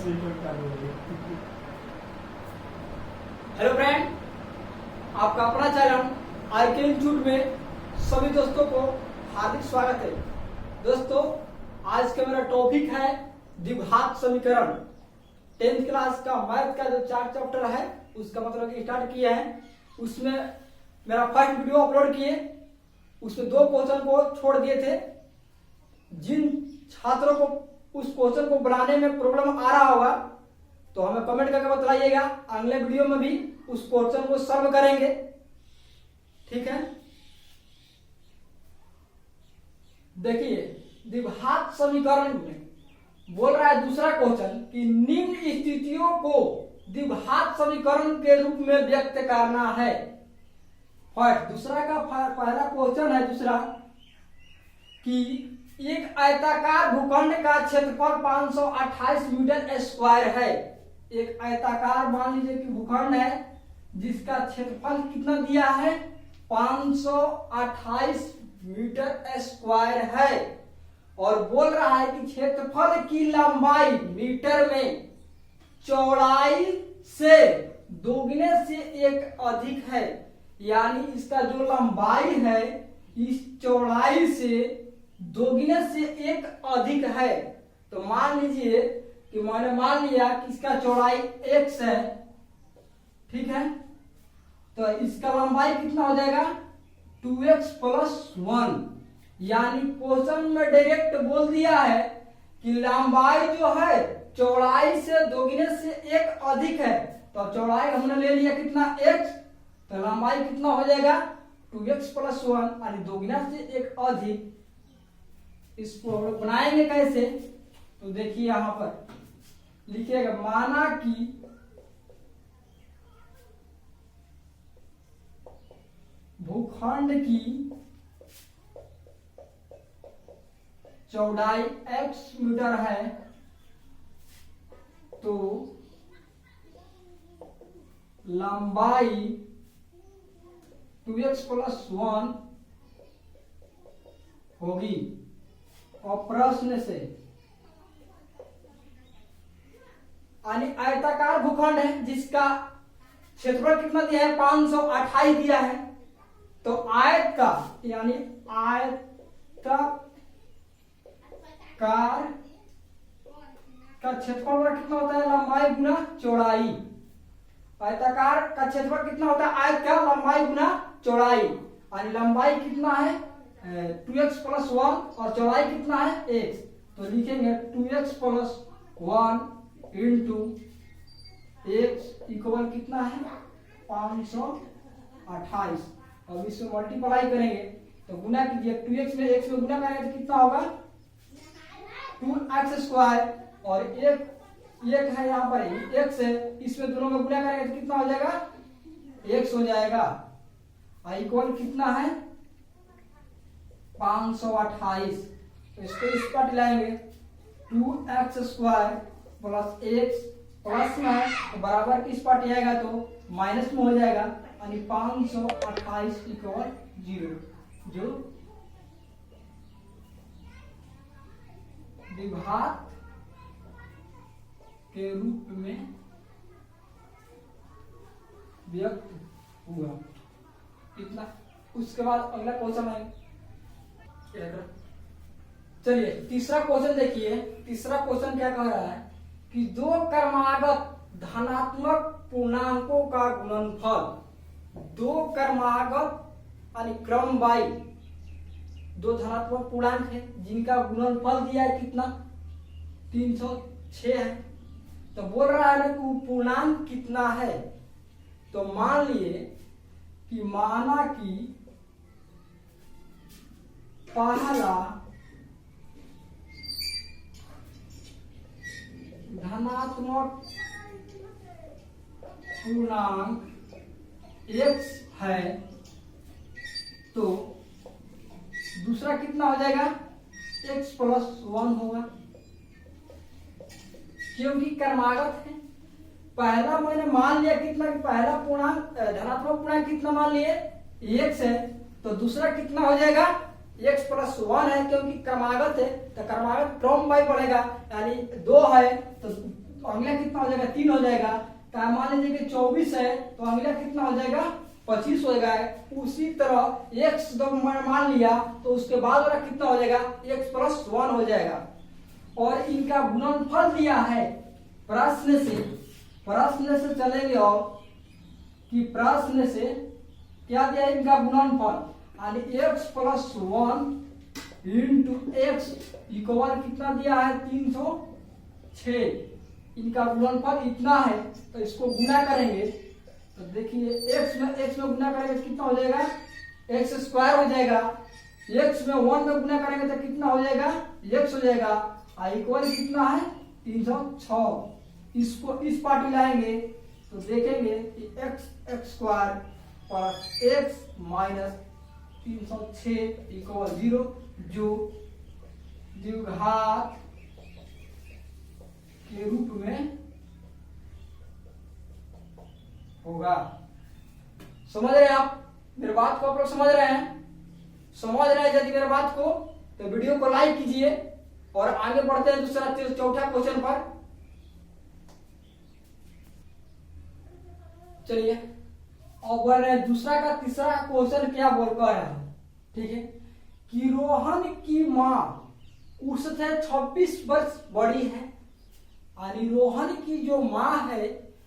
Minute चालू हो गई। हेलो फ्रेंड, आपका अपना चैनल आईके इंस्टीट्यूट में सभी दोस्तों को हार्दिक स्वागत है। दोस्तों, आज का मेरा टॉपिक है द्विघात समीकरण। 10th क्लास का मैथ का जो 4 चैप्टर है उसका मतलब स्टार्ट किया है। उसमें मेरा फर्स्ट वीडियो अपलोड किए, उसमें 2 क्वेश्चन को छोड़ दिए थे। जिन छात्रों को उस क्वेश्चन को बनाने में प्रॉब्लम आ रहा होगा तो हमें कमेंट करके बताइएगा, अगले वीडियो में भी उस क्वेश्चन को सॉल्व करेंगे। ठीक है, देखिए द्विघात समीकरण में बोल रहा है दूसरा क्वेश्चन कि निम्न स्थितियों को द्विघात समीकरण के रूप में व्यक्त करना है। फर्स्ट दूसरा का पहला क्वेश्चन है दूसरा कि एक आयताकार भूखंड का क्षेत्रफल 528 मीटर स्क्वायर है। एक आयताकार मान लीजिए कि भूखंड है जिसका क्षेत्रफल कितना दिया है 528 मीटर स्क्वायर है, और बोल रहा है कि क्षेत्रफल की लंबाई मीटर में चौड़ाई से दोगुने से एक अधिक है। यानी इसका जो लंबाई है इस चौड़ाई से दोगुने से एक अधिक है। तो मान लीजिए कि मैंने मान लिया कि इसका चौड़ाई x है, ठीक है, तो इसका लंबाई कितना हो जाएगा 2x + 1। यानी क्वेश्चन में डायरेक्ट बोल दिया है कि लंबाई जो है चौड़ाई से दोगुने से एक अधिक है। तो चौड़ाई हमने ले लिया कितना x, तो लंबाई कितना हो जाएगा 2x + 1 यानी दोगुना से एक अधिक। इसको हम लोग बनाएंगे कैसे, तो देखिए यहां पर लिखिएगा, माना कि भूखंड की चौड़ाई x मीटर है तो लंबाई 2x + 1 होगी। और प्रश्न से यानी आयताकार भूखंड है जिसका क्षेत्रफल कितना दिया है 528 दिया है, तो आयत का यानी आयताकार का क्षेत्रफल कितना होता है लंबाई गुना चौड़ाई। आयताकार का क्षेत्रफल कितना होता है आयत का लंबाई गुना चौड़ाई, यानी लंबाई कितना है 2x + 1 और चौड़ाई कितना है x। तो लिखेंगे 2x + 1 × x इक्वल कितना है 528। अब इसमें मल्टीप्लाई करेंगे तो गुना कीजिए, 2x में x में गुना करेंगे तो कितना होगा 2x² और एक है यहाँ पर x है, इसमें दोनों में गुना करेंगे तो कितना हो जाएगा x हो जाएगा। इक्वल कितना है 528। तो इसको इस पर लाएंगे 2x² + x प्लस में है तो बराबर किस पार्ट आएगा तो माइनस में हो जाएगा, यानी 528 = 0। जो द्विघात के रूप में व्यक्त हुआ। इतना। उसके बाद अगला क्वेश्चन है, चलिए तीसरा क्वेश्चन देखिए। तीसरा क्वेश्चन क्या कह रहा है कि 2 क्रमागत धनात्मक पूर्णांकों का गुणनफल। 2 क्रमागत यानी क्रम बाई 2 धनात्मक पूर्णांक है जिनका गुणनफल दिया है कितना 306 है। तो बोल रहा है ना कि पूर्णांक कितना है। तो मान लिए कि माना कि पहला धनात्मक पूर्णांक x है तो दूसरा कितना हो जाएगा x + 1 होगा, क्योंकि क्रमागत है। पहला मैंने मान लिया कितना कि पहला पूर्णांक धनात्मक पूर्णांक कितना मान लिए x है, तो दूसरा कितना हो जाएगा x + 1 है, क्योंकि क्रमागत है तो क्रमागत क्रम बाई पड़ेगा, यानी 2 है तो तो अगला कितना हो जाएगा 3 हो जाएगा। तो मान लीजिए कि 24 है तो अगला कितना हो जाएगा 25 हो जाएगा। उसी तरह x जब मान लिया तो उसके बाद वाला कितना हो जाएगा x प्लस 1 हो जाएगा। और इनका गुणनफल दिया है प्रश्न से चलेंगे और कि प्रश्न से क्या दिया इनका गुणनफल यानी x plus 1 into x equal कितना दिया है 306। इनका गुणनफल इतना है तो इसको गुना करेंगे तो देखिए x में गुना करेंगे तो कितना हो जाएगा x स्क्वायर हो जाएगा। x में 1 में गुना करेंगे तो कितना हो जाएगा x हो जाएगा। इक्वल कितना है 306। इसको इस पार्टी लाएंगे तो देखेंगे कि x square plus x minus 306 equal 0 जो द्विघात के रूप में होगा। समझ रहे हैं आप मेरे बात को? आप लोग समझ रहे हैं यदि मेरे बात को तो वीडियो को लाइक कीजिए और आगे बढ़ते हैं दूसरा चौथा क्वेश्चन पर। चलिए और दूसरा का तीसरा क्वेश्चन क्या बोल कर रहा है, ठीक है, कि रोहन की माँ उससे 26 वर्ष बड़ी है। यानी रोहन की जो माँ है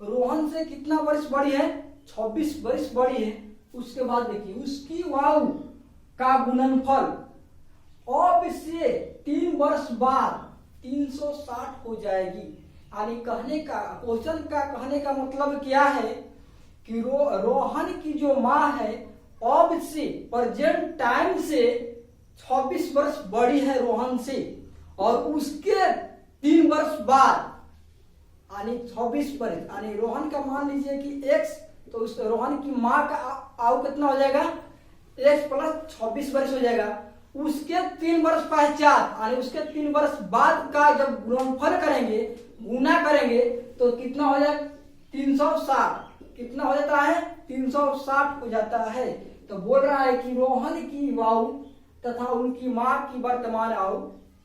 रोहन से कितना वर्ष बड़ी है 26 वर्ष बड़ी है। उसके बाद देखिए उसकी वायु का गुणनफल अब से 3 वर्ष बाद 360 हो जाएगी। यानी कहने का क्वेश्चन का कहने का मतलब क्या है कि रोहन की जो माँ है अब से प्रेजेंट टाइम से 26 वर्ष बड़ी है रोहन से और उसके 3 वर्ष बाद यानी 26 वर्ष यानी रोहन का मान लीजिए कि x तो उस रोहन की माँ का आयु कितना हो जाएगा x प्लस 26 वर्ष हो जाएगा। उसके 3 वर्ष पश्चात यानी उसके 3 वर्ष बाद का जब गुणनफल करेंगे गुना करेंगे तो कितना हो जाएगा 360। कितना हो जाता है 360 हो जाता है। तो बोल रहा है कि रोहन की वायु तथा उनकी माँ की वर्तमान आयु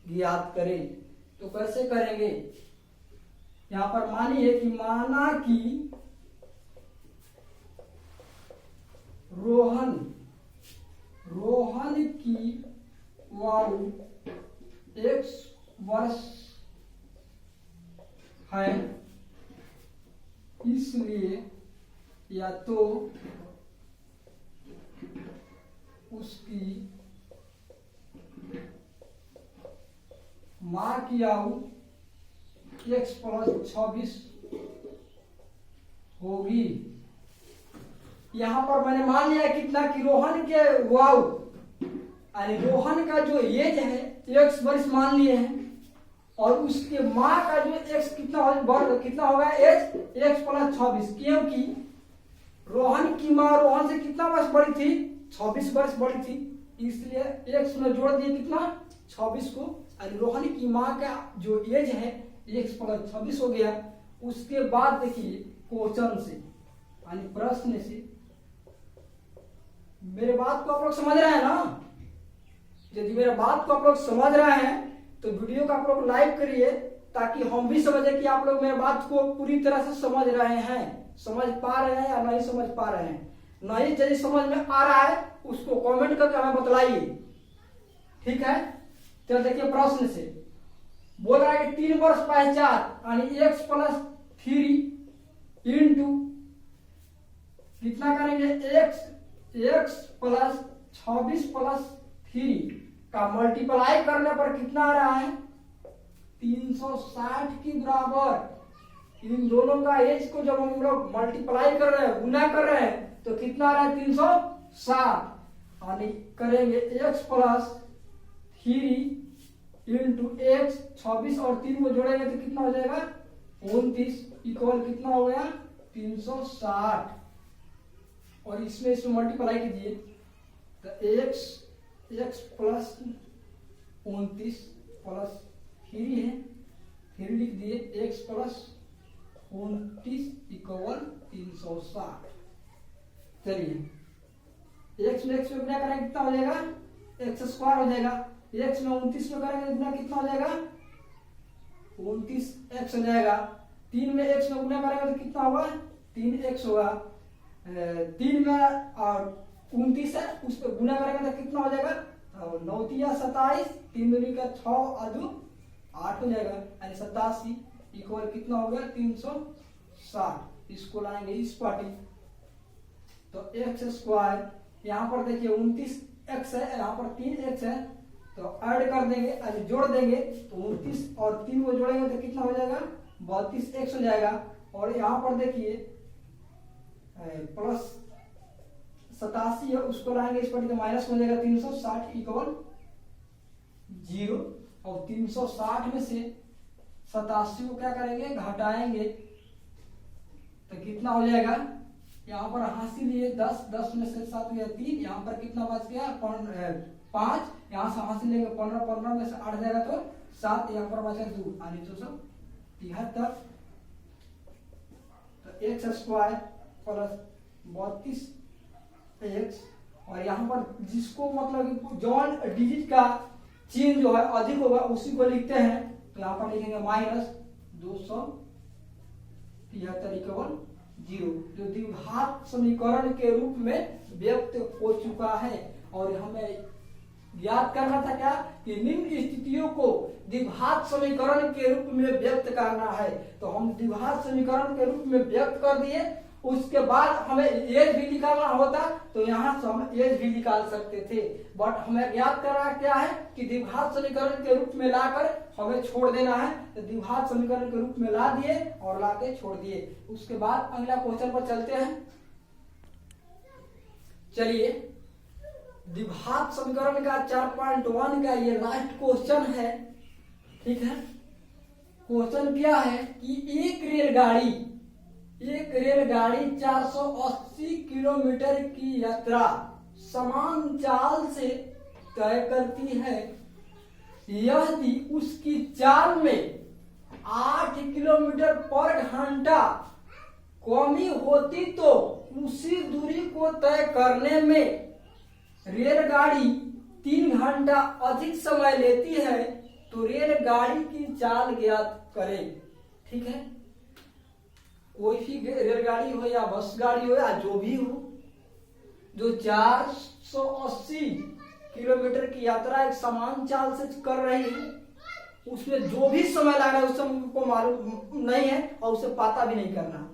ज्ञात करें। तो कैसे करेंगे, यहाँ पर मानिए कि माना कि रोहन की वायु x वर्ष है, इसलिए या तो उसकी माँ की आयु x प्लस 26 होगी। यहां पर मैंने मान लिया कितना कि रोहन के वायु यानी रोहन का जो एज है x वर्ष मान लिए हैं और उसके माँ का जो x कितना होगा एज x प्लस 26, क्योंकि रोहन की माँ रोहन से कितना वर्ष बड़ी थी 26 वर्ष बड़ी थी, इसलिए x में जोड़ दिए कितना 26 को। रोहन की माँ का जो एज है x प्लस 26 हो गया। उसके बाद देखिए क्वेश्चन से यानी प्रश्न से मेरे बात को आप लोग समझ रहे हैं ना? यदि मेरे बात को आप लोग समझ रहे हैं तो वीडियो को आप लोग लाइक करिए ताकि हम भी समझे कि आप लोग मेरे बात को पूरी तरह से समझ रहे हैं, समझ पा रहे हैं या नहीं समझ पा रहे हैं। नहीं यदि समझ में आ रहा है उसको कमेंट करके हमें बतलाइए, ठीक है। तो देखिए प्रश्न से बोल रहा है कि 3 वर्ष पश्चात यानी x प्लस 3 इंटू कितना करेंगे x प्लस 26 प्लस 3 का मल्टीप्लाई करने पर कितना आ रहा है 360 के बराबर। इन दोनों का एज को जब हम लोग मल्टीप्लाई कर रहे हैं गुना कर रहे हैं तो कितना आ रहा है 360 यानी करेंगे x प्लस 3 इंटू एक्स 26 और 3 को जोड़ेंगे तो कितना हो जाएगा 29 इक्वल कितना हो गया 360 और इसमें मल्टीप्लाई कीजिए तो x प्लस 29 प्लस 3 है, फिर लिख दिए x प्लस 29 इक्वल 360। चलिए x में गुना करेंगे कितना हो जाएगा x स्क्वायर हो जाएगा। x में 29 में करेंगे गुना कितना हो जाएगा 29x हो जाएगा। 3 में x में गुना करेंगे तो कितना होगा, 3x होगा। 3 में और 29 है, उस पर गुना करेंगे तो कितना हो जाएगा, 9 तिया 27, 3 दूनी का 6 और 2 8 हो जाएगा, यानी 87 इक्वल कितना हो गया 360। इसको लाएंगे इस पार्टी, तो एक्स स्क्वायर, यहाँ पर देखिए 29x है, यहाँ पर 3x है, तो ऐड कर देंगे, यानी जोड़ देंगे, तो 29 और 3 को जोड़ेंगे तो कितना हो जाएगा 32x हो जाएगा। और यहाँ पर देखिए प्लस 87 है, उसको लाएंगे इस पर तो माइनस हो जाएगा 360 इक्वल 0। और 360 में से 87 को क्या करेंगे, घटाएंगे, तो कितना हो जाएगा, यहाँ पर हासिल लिए 10, 10 में से 7 गया 3, यहाँ पर कितना बच गया 5, यहाँ से हासिल लेंगे 15, 15 में से 8 जाएगा तो 7, यहाँ पर बचा 2, यानी 273। तो एक्स स्क्वायर प्लस 32x, और यहाँ पर जिसको मतलब जॉन डिजिट का चिन्ह जो है अधिक होगा उसी को लिखते हैं, तो यहाँ पर लिखेंगे माइनस 273 इक्वल 0, जो द्विघात समीकरण के रूप में व्यक्त हो चुका है। और हमें याद करना था क्या कि निम्न स्थितियों को द्विघात समीकरण के रूप में व्यक्त करना है, तो हम द्विघात समीकरण के रूप में व्यक्त कर दिए। उसके बाद हमें एज भी निकालना होता तो यहाँ से हम एज भी निकाल सकते थे, बट हमें याद करना क्या है कि द्विघात समीकरण के रूप में लाकर हमें छोड़ देना है, तो द्विघात समीकरण के रूप में ला दिए और लाके छोड़ दिए। उसके बाद अगला क्वेश्चन पर चलते हैं। चलिए, द्विघात समीकरण का 4.1 का ये लास्ट क्वेश्चन है, ठीक है। क्वेश्चन क्या है कि एक रेलगाड़ी 480 किलोमीटर की यात्रा समान चाल से तय करती है, यदि उसकी चाल में 8 किलोमीटर पर घंटा कमी होती तो उसी दूरी को तय करने में रेलगाड़ी 3 घंटा अधिक समय लेती है, तो रेलगाड़ी की चाल ज्ञात करें। ठीक है, कोई भी रेलगाड़ी हो या बस गाड़ी हो या जो भी हो, जो 480 किलोमीटर की यात्रा एक समान चाल से कर रही है, उसमें जो भी समय लग रहा है उससे हमको मालूम नहीं है और उसे पता भी नहीं करना।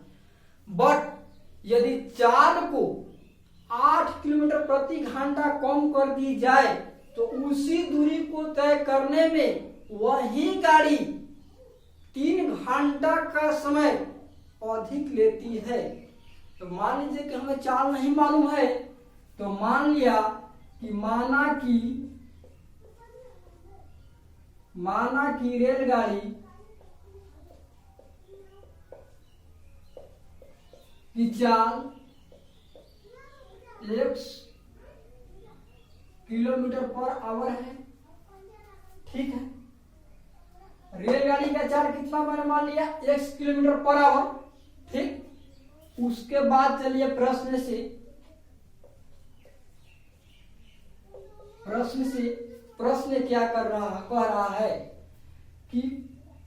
बट यदि चाल को 8 किलोमीटर प्रति घंटा कम कर दी जाए तो उसी दूरी को तय करने में वही गाड़ी 3 घंटा का समय अधिक लेती है। तो मान लीजिए कि हमें चाल नहीं मालूम है, तो मान लिया कि माना कि रेलगाड़ी की चाल 1 किलोमीटर पर आवर है। ठीक है, रेलगाड़ी का चाल कितना मैंने मान लिया 1 किलोमीटर पर आवर। ठीक, उसके बाद चलिए प्रश्न क्या कह रहा है कि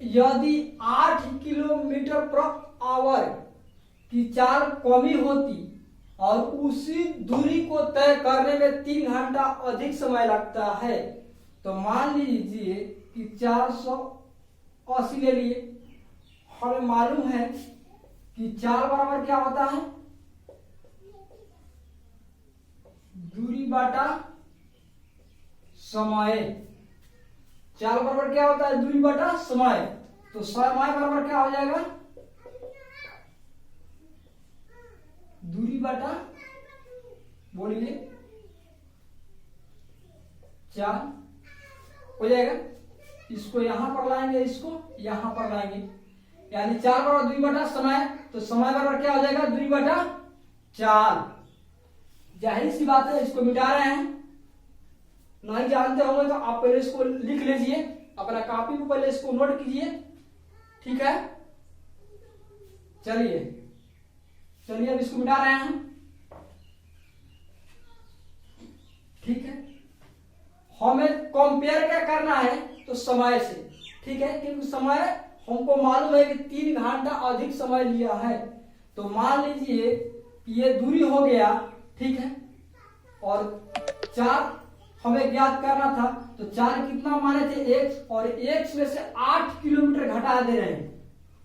यदि 8 किलोमीटर पर आवर की चाल कमी होती और उसी दूरी को तय करने में 3 घंटा अधिक समय लगता है, तो मान लीजिए कि 480 ले लिए। हमें मालूम है कि चाल बराबर क्या होता है, दूरी बाटा समय। चाल बराबर क्या होता है, दूरी बाटा समय। तो समय बराबर क्या हो जाएगा, दूरी बाटा बोलिए चाल हो जाएगा। इसको यहां पर लाएंगे, इसको यहां पर लाएंगे, यानी चाल बराबर दूरी बटा समय। तो समय बराबर क्या हो जाएगा, दूरी बटा चाल। जाहिर सी बात है, इसको मिटा रहे हैं। नहीं जानते होंगे तो आप पहले इसको लिख लीजिए, अपना कॉपी को पहले इसको नोट कीजिए। ठीक है, चलिए अब इसको मिटा रहे हैं। ठीक है, हमें कंपेयर क्या करना है, तो समय से। ठीक है, क्योंकि समय हमको मालूम है कि 3 घंटा अधिक समय लिया है, तो मान लीजिए ये दूरी हो गया, ठीक है, और 4 हमें ज्ञात करना था, तो 4 कितना माने थे x, और x में से 8 किलोमीटर घटा दे रहे हैं।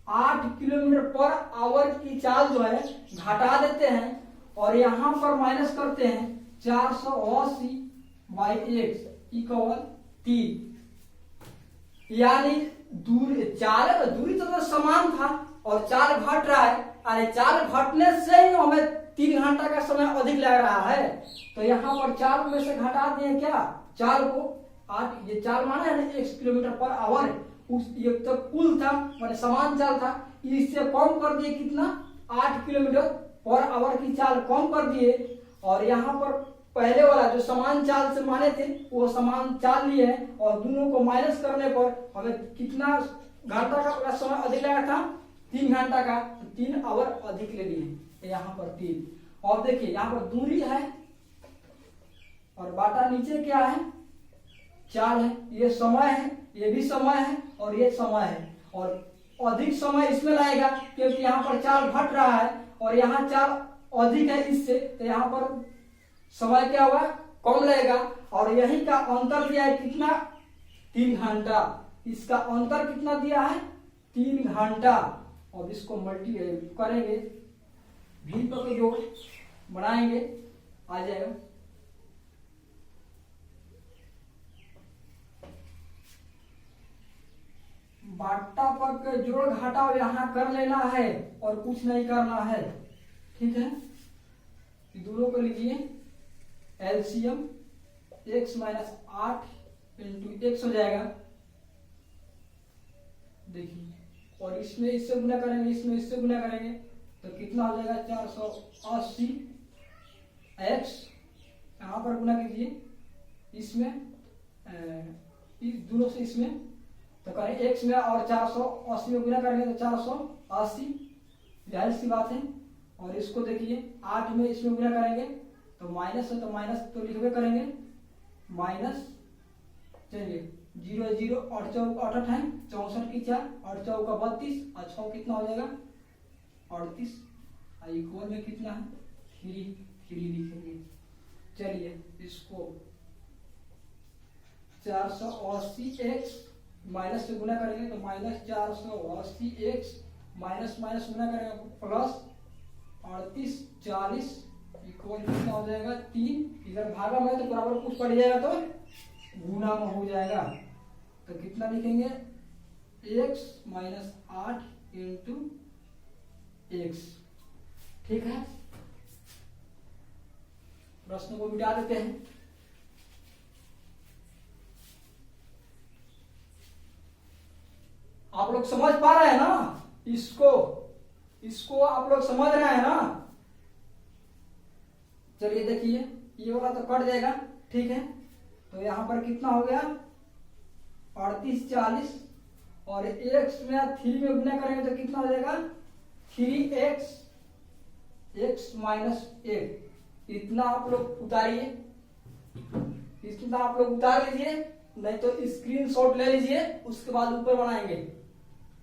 8 किलोमीटर पर आवर की चाल जो है घटा देते हैं और यहां पर माइनस करते हैं 480 बाई x इक्वल 3, यानी दूरी 4 है तो दूरी तो समान था और 4 घट रहा है, अरे 4 घटने से ही हमें 3 घंटा का समय अधिक लग रहा है, तो यहाँ पर 4 में से घटा दिए क्या, 4 को 8, ये 4 माना है ना x किलोमीटर पर आवर, उस ये तो कुल था मैंने समान चाल था, इससे कम कर दिए कितना 8 किलोमीटर पर आवर की चाल कम कर दिए, और यहाँ पर पहले वाला जो समान चाल से माने थे वो समान चाल लिए है, और दोनों को माइनस करने पर हमें कितना घंटा का समय अधिक लगा था, 3 घंटा का, 3 आवर अधिक ले लिए यहाँ पर 3। और देखिए यहाँ पर दूरी है और बाटा नीचे क्या है, चाल है, ये समय है, ये भी समय है और ये समय है, और अधिक समय इसमें लगेगा क्योंकि यहाँ पर चाल घट रहा है और यहाँ चाल अधिक है इससे, तो यहाँ पर समय क्या होगा, कम लगेगा, और यही का अंतर दिया है कितना, 3 घंटा, इसका अंतर कितना दिया है 3 घंटा। और इसको मल्टी करेंगे, भी पर जोड़ बनाएंगे, आ जाएगा बाटा पर जोड़ घटाव यहाँ कर लेना है और कुछ नहीं करना है, ठीक है। दोनों को लीजिए LCM x minus 8 into x हो जाएगा, देखिए, और इसमें इससे गुना करेंगे, इसमें इससे गुना करेंगे तो कितना हो जाएगा 480 x, यहाँ पर गुना कीजिए इसमें इस दोनों से इसमें, तो करें x में और 480 में गुना करेंगे तो 480, जाहिर सी बात है, और इसको देखिए 8 में इसमें गुना करेंगे तो माइनस है, तो माइनस तो लिखवे करेंगे, माइनस, चलिए 0 0 और 8 है 64 की 4 और 4 का 32 और 6 कितना हो जाएगा 38, इक्वल में कितना है 3 लिखेंगे। चलिए इसको 480x माइनस से गुना करेंगे तो माइनस 480x माइनस माइनस गुना करेंगे प्लस 38 40 इक्वल कितना हो जाएगा 3, इधर भागा में तो बराबर कुछ पड़ जाएगा तो गुना में हो जाएगा, तो कितना लिखेंगे x माइनस 8 इंटू x, ठीक है। प्रश्न को मिटा देते हैं। आप लोग समझ पा रहे हैं ना, इसको आप लोग समझ रहे हैं ना। चलिए देखिए ये वाला तो कट जाएगा, ठीक है, तो यहाँ पर कितना हो गया 38 40 और x में 3 में गुना करेंगे तो कितना हो जाएगा 3x x माइनस 8, इतना आप लोग उतारिए, इतना आप लोग उतार लीजिए, नहीं तो स्क्रीनशॉट ले लीजिए, उसके बाद ऊपर बनाएंगे,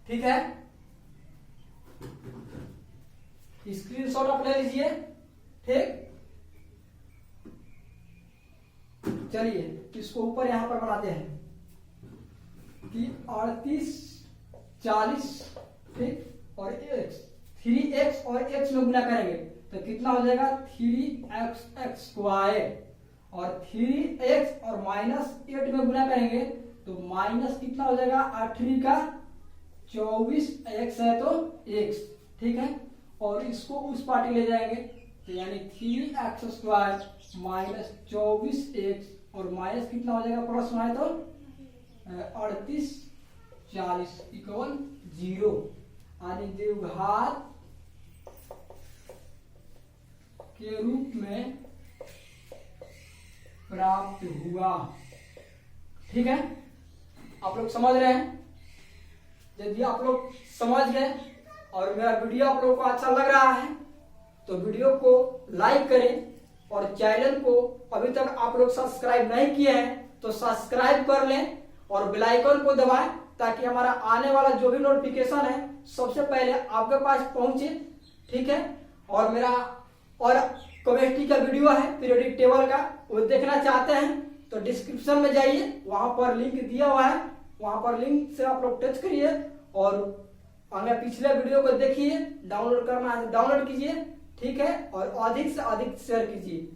ठीक है। स्क्रीनशॉट आप ले लीजिए, ठीक। चलिए इसको ऊपर यहां पर बनाते हैं कि 38 40, ठीक, और x 3x और x में गुना करेंगे तो कितना हो जाएगा 3x स्क्वायर, और 3x और माइनस 8 में गुना करेंगे तो माइनस कितना हो जाएगा 8 का 24, x है तो x, ठीक है, और इसको उस पार्टी ले जाएंगे तो यानी 3x स्क्वायर माइनस 24x और माइनस कितना हो जाएगा प्लस में है तो 38 40 इक्वल 0, यानी द्विघात के रूप में प्राप्त हुआ, ठीक है। आप लोग समझ रहे हैं। यदि आप लोग समझ गए और मेरा वीडियो आप लोगों को अच्छा लग रहा है तो वीडियो को लाइक करें, और चैनल को अभी तक आप लोग सब्सक्राइब नहीं किए हैं तो सब्सक्राइब कर लें और बेल आइकन को दबाएं ताकि हमारा आने वाला जो भी नोटिफिकेशन है सबसे पहले आपके पास पहुंचे। ठीक है, और मेरा और केमिस्ट्री का वीडियो है पीरियोडिक टेबल का, वो देखना चाहते हैं तो डिस्क्रिप्शन में जाइए, वहां पर लिंक दिया हुआ है, वहां पर लिंक से आप लोग टच करिए और हमें पिछले वीडियो को देखिए, डाउनलोड करना है डाउनलोड कीजिए। ठीक है, और अधिक से अधिक शेयर कीजिए।